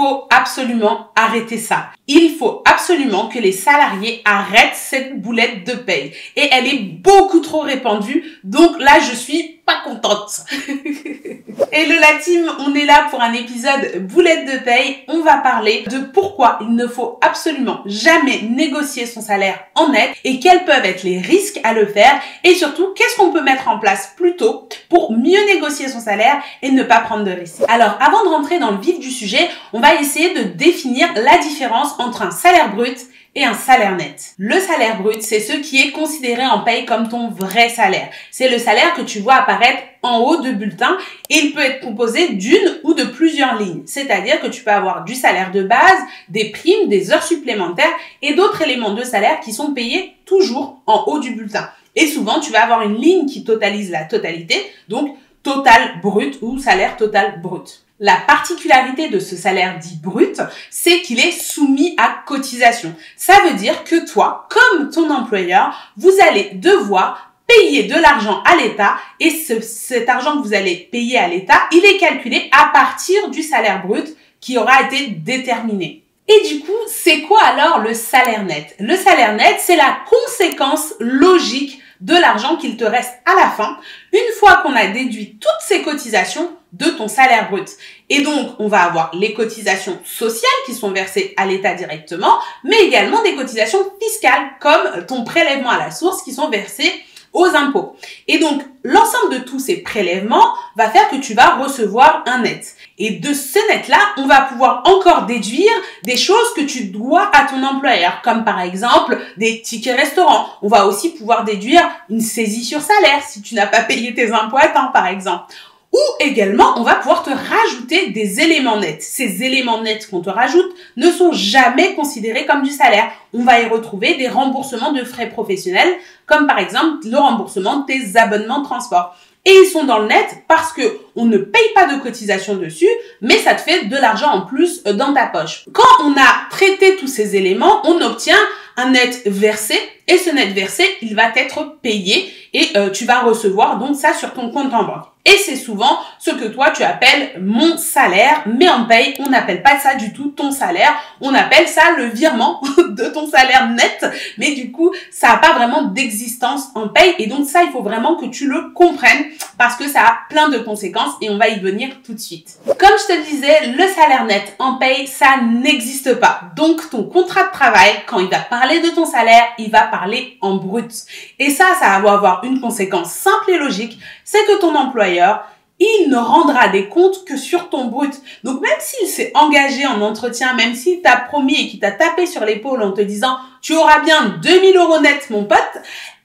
faut absolument arrêter ça. Il faut absolument que les salariés arrêtent cette boulette de paye. Et elle est beaucoup trop répandue, donc là, je suis pas contente. Hello la team, on est là pour un épisode boulette de paye. On va parler de pourquoi il ne faut absolument jamais négocier son salaire en net et quels peuvent être les risques à le faire et surtout qu'est-ce qu'on peut mettre en place plus tôt pour mieux négocier son salaire et ne pas prendre de risques. Alors avant de rentrer dans le vif du sujet, on va essayer de définir la différence entre un salaire brut et un salaire net. Le salaire brut, c'est ce qui est considéré en paye comme ton vrai salaire. C'est le salaire que tu vois apparaître en haut de bulletin et il peut être composé d'une ou de plusieurs lignes. C'est-à-dire que tu peux avoir du salaire de base, des primes, des heures supplémentaires et d'autres éléments de salaire qui sont payés toujours en haut du bulletin. Et souvent, tu vas avoir une ligne qui totalise la totalité, donc total brut ou salaire total brut. La particularité de ce salaire dit brut, c'est qu'il est soumis à cotisation. Ça veut dire que toi, comme ton employeur, vous allez devoir payer de l'argent à l'État et cet argent que vous allez payer à l'État, il est calculé à partir du salaire brut qui aura été déterminé. Et du coup, c'est quoi alors le salaire net? Le salaire net, c'est la conséquence logique de l'argent qu'il te reste à la fin, une fois qu'on a déduit toutes ces cotisations de ton salaire brut. Et donc, on va avoir les cotisations sociales qui sont versées à l'État directement, mais également des cotisations fiscales comme ton prélèvement à la source qui sont versées aux impôts. Et donc, l'ensemble de tous ces prélèvements va faire que tu vas recevoir un net. Et de ce net-là, on va pouvoir encore déduire des choses que tu dois à ton employeur, comme par exemple des tickets restaurants. On va aussi pouvoir déduire une saisie sur salaire si tu n'as pas payé tes impôts à temps, par exemple. Ou également, on va pouvoir te rajouter des éléments nets. Ces éléments nets qu'on te rajoute ne sont jamais considérés comme du salaire. On va y retrouver des remboursements de frais professionnels, comme par exemple le remboursement de tes abonnements de transport. Et ils sont dans le net parce que on ne paye pas de cotisation dessus, mais ça te fait de l'argent en plus dans ta poche. Quand on a traité tous ces éléments, on obtient un net versé et ce net versé, il va être payé et tu vas recevoir donc ça sur ton compte en banque. Et c'est souvent ce que toi tu appelles mon salaire, mais en paye, on n'appelle pas ça du tout ton salaire, on appelle ça le virement de ton salaire net, mais du coup, ça n'a pas vraiment d'existence en paye et donc ça, il faut vraiment que tu le comprennes parce que ça a plein de conséquences et on va y venir tout de suite. Comme je te le disais, le salaire net en paye, ça n'existe pas. Donc, ton contrat de travail, quand il va parler de ton salaire, il va parler en brut. Et ça va avoir une conséquence simple et logique, c'est que ton employeur, il ne rendra des comptes que sur ton brut. Donc, même s'il s'est engagé en entretien, même s'il t'a promis et qu'il t'a tapé sur l'épaule en te disant « Tu auras bien 2000 € net, mon pote »,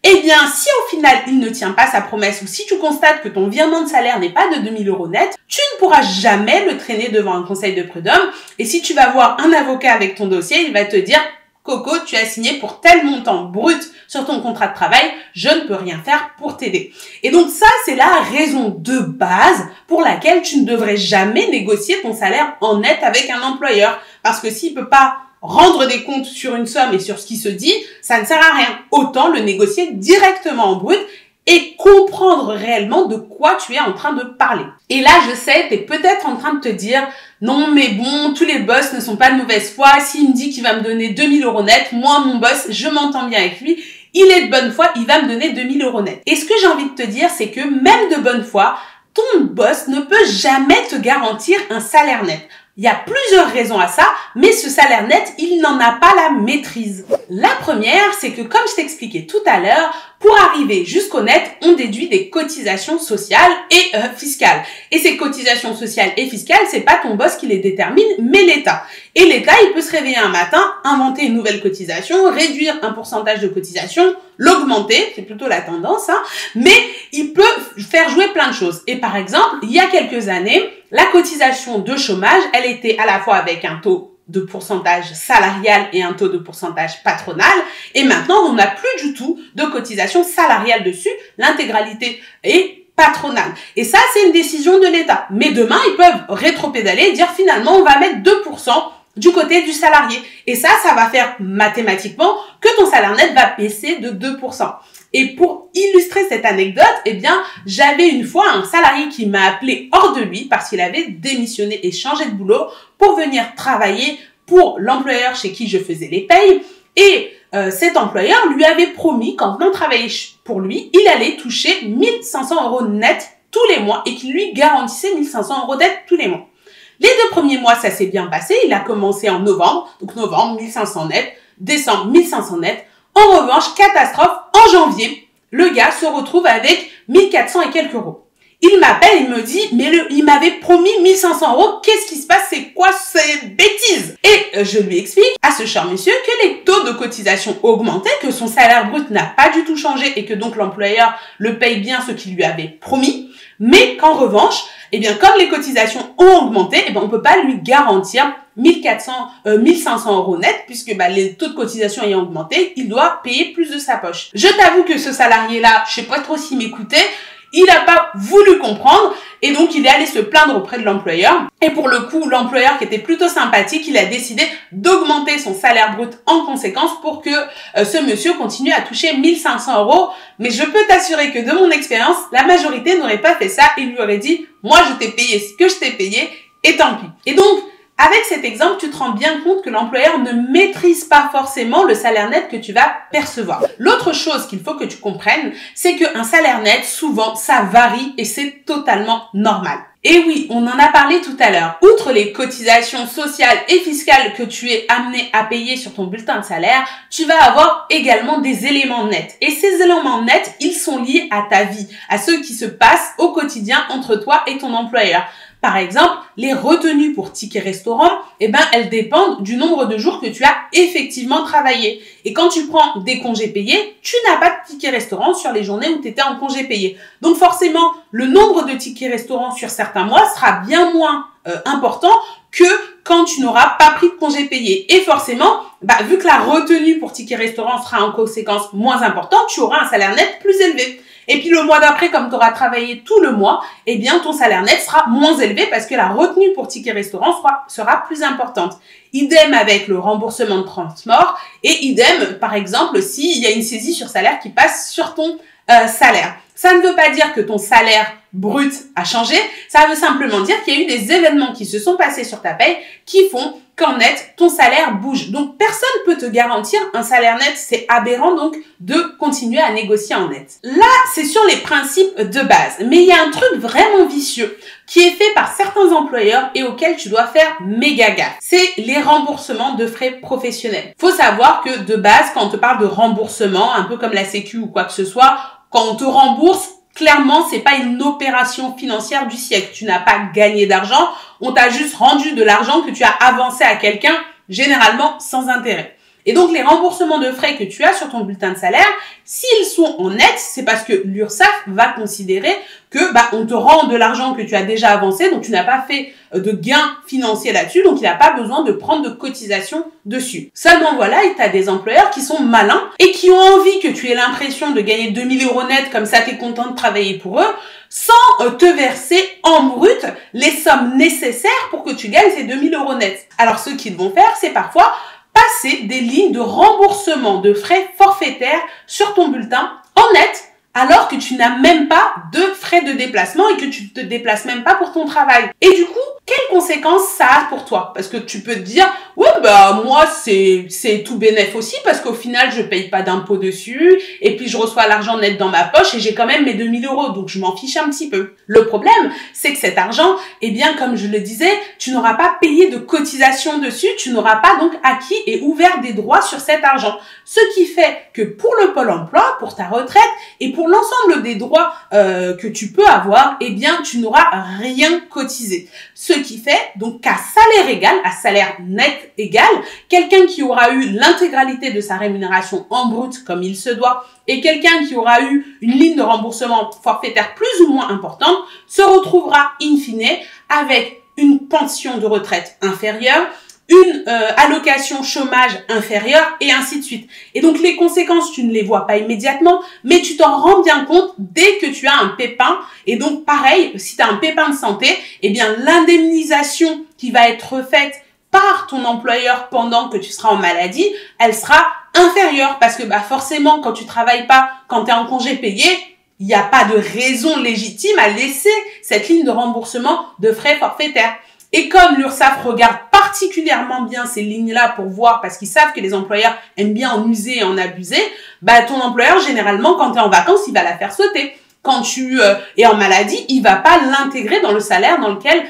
eh bien, si au final, il ne tient pas sa promesse ou si tu constates que ton virement de salaire n'est pas de 2000 € net, tu ne pourras jamais le traîner devant un conseil de prud'homme. Et si tu vas voir un avocat avec ton dossier, il va te dire « Coco, tu as signé pour tel montant brut sur ton contrat de travail, je ne peux rien faire pour t'aider. » Et donc ça, c'est la raison de base pour laquelle tu ne devrais jamais négocier ton salaire en net avec un employeur. Parce que s'il peut pas rendre des comptes sur une somme et sur ce qui se dit, ça ne sert à rien. Autant le négocier directement en brut et comprendre réellement de quoi tu es en train de parler. Et là, je sais, tu es peut-être en train de te dire « Non, mais bon, tous les boss ne sont pas de mauvaise foi. S'il me dit qu'il va me donner 2000 € net, moi, mon boss, je m'entends bien avec lui. Il est de bonne foi, il va me donner 2000 € net. » Et ce que j'ai envie de te dire, c'est que même de bonne foi, ton boss ne peut jamais te garantir un salaire net. Il y a plusieurs raisons à ça, mais ce salaire net, il n'en a pas la maîtrise. La première, c'est que comme je t'expliquais tout à l'heure, pour arriver jusqu'au net, on déduit des cotisations sociales et fiscales. Et ces cotisations sociales et fiscales, c'est pas ton boss qui les détermine, mais l'État. Et l'État, il peut se réveiller un matin, inventer une nouvelle cotisation, réduire un pourcentage de cotisation, l'augmenter, c'est plutôt la tendance, hein, mais il peut faire jouer plein de choses. Et par exemple, il y a quelques années, la cotisation de chômage, elle était à la fois avec un taux de pourcentage salarial et un taux de pourcentage patronal. Et maintenant, on n'a plus du tout de cotisation salariale dessus. L'intégralité est patronale. Et ça, c'est une décision de l'État. Mais demain, ils peuvent rétropédaler et dire finalement, on va mettre 2% du côté du salarié. Et ça va faire mathématiquement que ton salaire net va baisser de 2%. Et pour illustrer cette anecdote, eh bien, j'avais une fois un salarié qui m'a appelé hors de lui parce qu'il avait démissionné et changé de boulot pour venir travailler pour l'employeur chez qui je faisais les payes. Et cet employeur lui avait promis qu'en venant travailler pour lui, il allait toucher 1500 € net tous les mois et qu'il lui garantissait 1500 € net tous les mois. Les 2 premiers mois, ça s'est bien passé. Il a commencé en novembre. Donc novembre, 1500 net. Décembre, 1500 net. En revanche, catastrophe, en janvier, le gars se retrouve avec 1400 et quelques euros. Il m'appelle, il me dit, mais il m'avait promis 1500 €, qu'est-ce qui se passe, c'est quoi ces bêtises? Et je lui explique à ce cher monsieur que les taux de cotisation augmentaient, que son salaire brut n'a pas du tout changé et que donc l'employeur le paye bien ce qu'il lui avait promis, mais qu'en revanche, eh bien, comme les cotisations ont augmenté, eh bien, on peut pas lui garantir 1500 € net, puisque les taux de cotisation ayant augmenté, il doit payer plus de sa poche. Je t'avoue que ce salarié-là, je sais pas trop s'il m'écoutait, il n'a pas voulu comprendre et donc il est allé se plaindre auprès de l'employeur. Et pour le coup, l'employeur qui était plutôt sympathique, il a décidé d'augmenter son salaire brut en conséquence pour que ce monsieur continue à toucher 1500 €. Mais je peux t'assurer que de mon expérience, la majorité n'aurait pas fait ça. Il lui aurait dit, moi je t'ai payé ce que je t'ai payé et tant pis. Et donc, avec cet exemple, tu te rends bien compte que l'employeur ne maîtrise pas forcément le salaire net que tu vas percevoir. L'autre chose qu'il faut que tu comprennes, c'est qu'un salaire net, souvent, ça varie et c'est totalement normal. Et oui, on en a parlé tout à l'heure. Outre les cotisations sociales et fiscales que tu es amené à payer sur ton bulletin de salaire, tu vas avoir également des éléments nets. Et ces éléments nets, ils sont liés à ta vie, à ce qui se passe au quotidien entre toi et ton employeur. Par exemple, les retenues pour tickets restaurant, elles dépendent du nombre de jours que tu as effectivement travaillé. Et quand tu prends des congés payés, tu n'as pas de tickets restaurant sur les journées où tu étais en congé payé. Donc forcément, le nombre de tickets restaurant sur certains mois sera bien moins important que quand tu n'auras pas pris de congé payé. Et forcément, vu que la retenue pour tickets restaurant sera en conséquence moins importante, tu auras un salaire net plus élevé. Et puis le mois d'après, comme tu auras travaillé tout le mois, eh bien ton salaire net sera moins élevé parce que la retenue pour ticket restaurant sera plus importante. Idem avec le remboursement de transport et idem, par exemple, s'il y a une saisie sur salaire qui passe sur ton salaire. Ça ne veut pas dire que ton salaire brut a changé, ça veut simplement dire qu'il y a eu des événements qui se sont passés sur ta paye qui font qu'en net, ton salaire bouge. Donc, personne ne peut te garantir un salaire net. C'est aberrant donc de continuer à négocier en net. Là, c'est sur les principes de base. Mais il y a un truc vraiment vicieux qui est fait par certains employeurs et auquel tu dois faire méga gaffe. C'est les remboursements de frais professionnels. Faut savoir que de base, quand on te parle de remboursement, un peu comme la Sécu ou quoi que ce soit, quand on te rembourse, clairement, c'est pas une opération financière du siècle. Tu n'as pas gagné d'argent. On t'a juste rendu de l'argent que tu as avancé à quelqu'un, généralement sans intérêt. Et donc, les remboursements de frais que tu as sur ton bulletin de salaire, s'ils sont en net, c'est parce que l'URSSAF va considérer que on te rend de l'argent que tu as déjà avancé, donc tu n'as pas fait de gains financiers là-dessus, donc il n'a pas besoin de prendre de cotisation dessus. Seulement voilà, tu as des employeurs qui sont malins et qui ont envie que tu aies l'impression de gagner 2000 € net, comme ça tu es content de travailler pour eux, sans te verser en brut les sommes nécessaires pour que tu gagnes ces 2000 € net. Alors ce qu'ils vont faire, c'est parfois passer des lignes de remboursement de frais forfaitaires sur ton bulletin en net, alors que tu n'as même pas de frais de déplacement et que tu te déplaces même pas pour ton travail. Et du coup, quelles conséquences ça a pour toi? Parce que tu peux te dire, ouais, moi, c'est tout bénef aussi, parce qu'au final, je paye pas d'impôt dessus, et puis je reçois l'argent net dans ma poche, et j'ai quand même mes 2000 €, donc je m'en fiche un petit peu. Le problème, c'est que cet argent, eh bien, comme je le disais, tu n'auras pas payé de cotisation dessus, tu n'auras pas donc acquis et ouvert des droits sur cet argent. Ce qui fait que pour le Pôle emploi, pour ta retraite, et pour l'ensemble des droits que tu peux avoir, eh bien, tu n'auras rien cotisé. Ce qui fait donc qu'à salaire égal, à salaire net égal, quelqu'un qui aura eu l'intégralité de sa rémunération en brut comme il se doit et quelqu'un qui aura eu une ligne de remboursement forfaitaire plus ou moins importante se retrouvera in fine avec une pension de retraite inférieure, une allocation chômage inférieure et ainsi de suite. Et donc les conséquences, tu ne les vois pas immédiatement, mais tu t'en rends bien compte dès que tu as un pépin. Et donc pareil, si tu as un pépin de santé, eh bien l'indemnisation qui va être faite par ton employeur pendant que tu seras en maladie, elle sera inférieure parce que forcément quand tu travailles pas, quand tu es en congé payé, il n'y a pas de raison légitime à laisser cette ligne de remboursement de frais forfaitaires. Et comme l'URSSAF regarde particulièrement bien ces lignes-là pour voir, parce qu'ils savent que les employeurs aiment bien en user et en abuser, bah ton employeur, généralement, quand tu es en vacances, il va la faire sauter. Quand tu es en maladie, il va pas l'intégrer dans le salaire dans lequel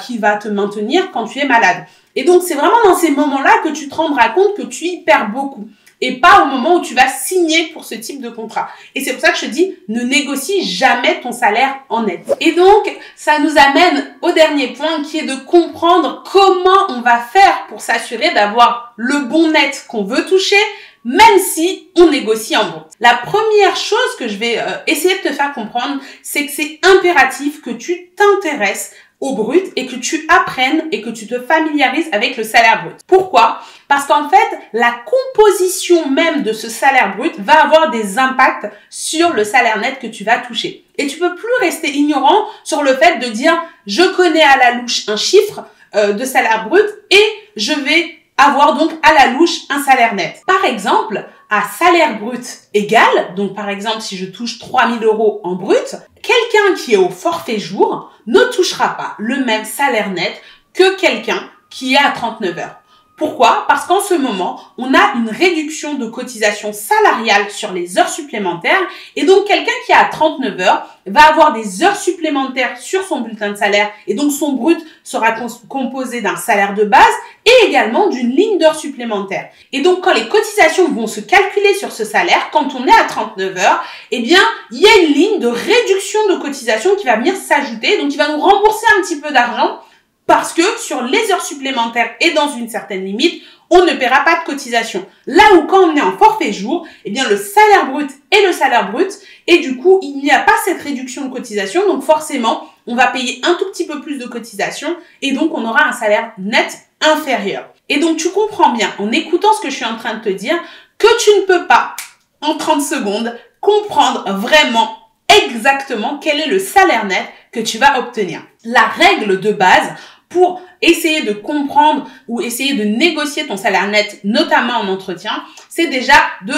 qui va te maintenir quand tu es malade. Et donc, c'est vraiment dans ces moments-là que tu te rendras compte que tu y perds beaucoup. Et pas au moment où tu vas signer pour ce type de contrat. Et c'est pour ça que je te dis, ne négocie jamais ton salaire en net. Et donc, ça nous amène au dernier point qui est de comprendre comment on va faire pour s'assurer d'avoir le bon net qu'on veut toucher, même si on négocie en brut. La première chose que je vais essayer de te faire comprendre, c'est que c'est impératif que tu t'intéresses au brut et que tu apprennes et que tu te familiarises avec le salaire brut. Pourquoi? Parce qu'en fait, la composition même de ce salaire brut va avoir des impacts sur le salaire net que tu vas toucher. Et tu peux plus rester ignorant sur le fait de dire « je connais à la louche un chiffre de salaire brut et je vais avoir donc à la louche un salaire net. » Par exemple, à salaire brut égal, donc par exemple si je touche 3 000 € en brut, quelqu'un qui est au forfait jour ne touchera pas le même salaire net que quelqu'un qui est à 39 heures. Pourquoi? Parce qu'en ce moment, on a une réduction de cotisation salariale sur les heures supplémentaires et donc quelqu'un qui est à 39 heures va avoir des heures supplémentaires sur son bulletin de salaire et donc son brut sera composé d'un salaire de base et également d'une ligne d'heures supplémentaires. Et donc quand les cotisations vont se calculer sur ce salaire, quand on est à 39 heures, eh bien il y a une ligne de réduction de cotisation qui va venir s'ajouter, donc il va nous rembourser un petit peu d'argent parce que sur les heures supplémentaires et dans une certaine limite, on ne paiera pas de cotisation. Là où quand on est en forfait jour, eh bien le salaire brut est le salaire brut et du coup, il n'y a pas cette réduction de cotisation. Donc forcément, on va payer un tout petit peu plus de cotisation et donc on aura un salaire net inférieur. Et donc tu comprends bien en écoutant ce que je suis en train de te dire que tu ne peux pas en 30 secondes comprendre vraiment exactement quel est le salaire net que tu vas obtenir. La règle de base pour essayer de comprendre ou essayer de négocier ton salaire net, notamment en entretien, c'est déjà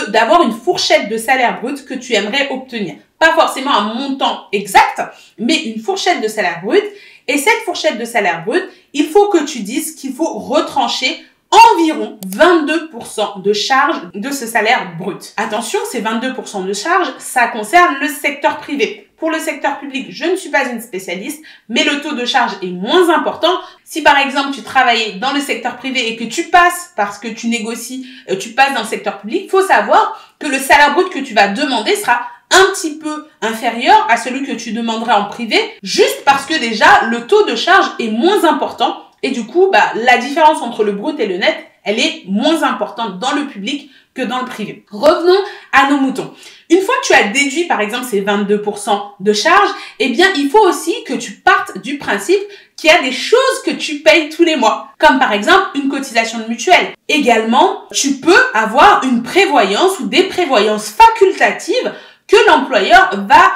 d'avoir une fourchette de salaire brut que tu aimerais obtenir. Pas forcément un montant exact, mais une fourchette de salaire brut. Et cette fourchette de salaire brut, il faut que tu dises qu'il faut retrancher environ 22% de charge de ce salaire brut. Attention, ces 22% de charge, ça concerne le secteur privé. Pour le secteur public, je ne suis pas une spécialiste, mais le taux de charge est moins important. Si par exemple, tu travaillais dans le secteur privé et que tu passes, parce que tu négocies, tu passes dans le secteur public, il faut savoir que le salaire brut que tu vas demander sera un petit peu inférieur à celui que tu demanderais en privé, juste parce que déjà, le taux de charge est moins important. Et du coup, la différence entre le brut et le net, elle est moins importante dans le public que dans le privé. Revenons à nos moutons. Une fois que tu as déduit, par exemple, ces 22% de charges, eh bien, il faut aussi que tu partes du principe qu'il y a des choses que tu payes tous les mois, comme par exemple une cotisation de mutuelle. Également, tu peux avoir une prévoyance ou des prévoyances facultatives que l'employeur va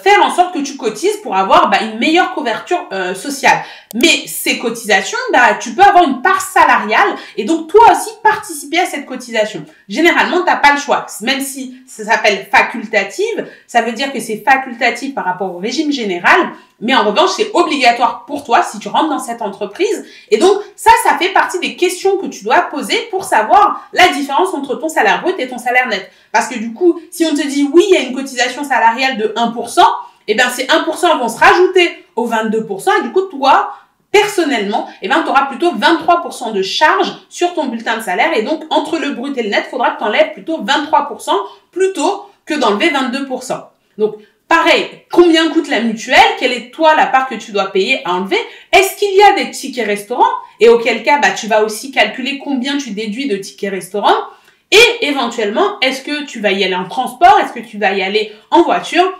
faire en sorte que tu cotises pour avoir une meilleure couverture sociale. Mais ces cotisations, tu peux avoir une part salariale et donc toi aussi participer à cette cotisation. Généralement, tu n'as pas le choix. Même si ça s'appelle facultative, ça veut dire que c'est facultatif par rapport au régime général, mais en revanche, c'est obligatoire pour toi si tu rentres dans cette entreprise. Et donc, ça fait partie des questions que tu dois poser pour savoir la différence entre ton salaire brut et ton salaire net. Parce que du coup, si on te dit oui, il y a une cotisation salariale de 1%, eh bien ces 1% vont se rajouter aux 22% et du coup, toi, personnellement, tu auras plutôt 23% de charge sur ton bulletin de salaire et donc, entre le brut et le net, il faudra que tu enlèves plutôt 23% plutôt que d'enlever 22%. Donc, pareil, combien coûte la mutuelle? Quelle est toi la part que tu dois payer à enlever? Est-ce qu'il y a des tickets restaurants? Et auquel cas, tu vas aussi calculer combien tu déduis de tickets restaurants. Et éventuellement, est-ce que tu vas y aller en transport? Est-ce que tu vas y aller en voiture?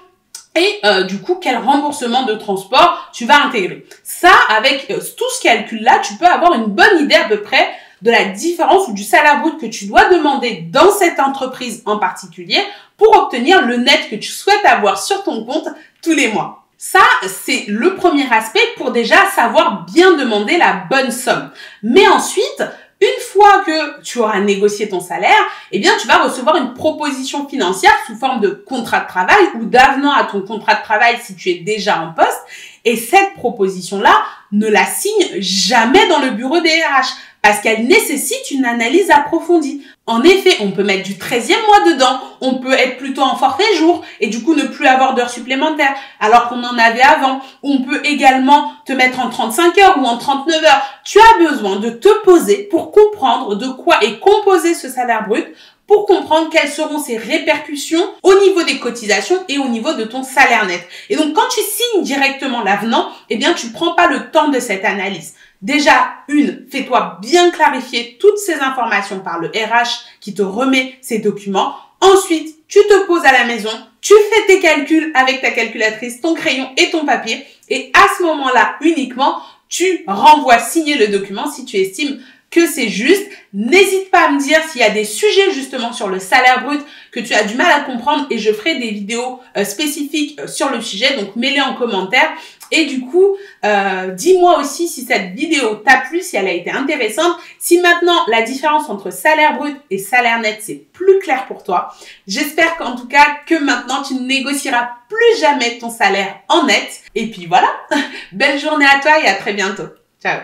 Et du coup, quel remboursement de transport tu vas intégrer? Ça, avec tout ce calcul-là, tu peux avoir une bonne idée à peu près de la différence ou du salaire brut que tu dois demander dans cette entreprise en particulier pour obtenir le net que tu souhaites avoir sur ton compte tous les mois. Ça, c'est le premier aspect pour déjà savoir bien demander la bonne somme. Mais ensuite, une fois que tu auras négocié ton salaire, eh bien, tu vas recevoir une proposition financière sous forme de contrat de travail ou d'avenant à ton contrat de travail si tu es déjà en poste. Et cette proposition-là, ne la signe jamais dans le bureau des RH parce qu'elle nécessite une analyse approfondie. En effet, on peut mettre du 13e mois dedans, on peut être plutôt en forfait jour et du coup ne plus avoir d'heures supplémentaires alors qu'on en avait avant. On peut également te mettre en 35 heures ou en 39 heures. Tu as besoin de te poser pour comprendre de quoi est composé ce salaire brut, pour comprendre quelles seront ses répercussions au niveau des cotisations et au niveau de ton salaire net. Et donc, quand tu signes directement l'avenant, eh bien, tu prends pas le temps de cette analyse. Déjà, fais-toi bien clarifier toutes ces informations par le RH qui te remet ces documents. Ensuite, tu te poses à la maison, tu fais tes calculs avec ta calculatrice, ton crayon et ton papier. Et à ce moment-là, uniquement, tu renvoies signer le document si tu estimes que c'est juste. N'hésite pas à me dire s'il y a des sujets justement sur le salaire brut que tu as du mal à comprendre et je ferai des vidéos spécifiques sur le sujet, donc mets-les en commentaire. Et du coup, dis-moi aussi si cette vidéo t'a plu, si elle a été intéressante, si maintenant la différence entre salaire brut et salaire net c'est plus clair pour toi. J'espère qu'en tout cas que maintenant tu ne négocieras plus jamais ton salaire en net. Et puis voilà, belle journée à toi et à très bientôt. Ciao.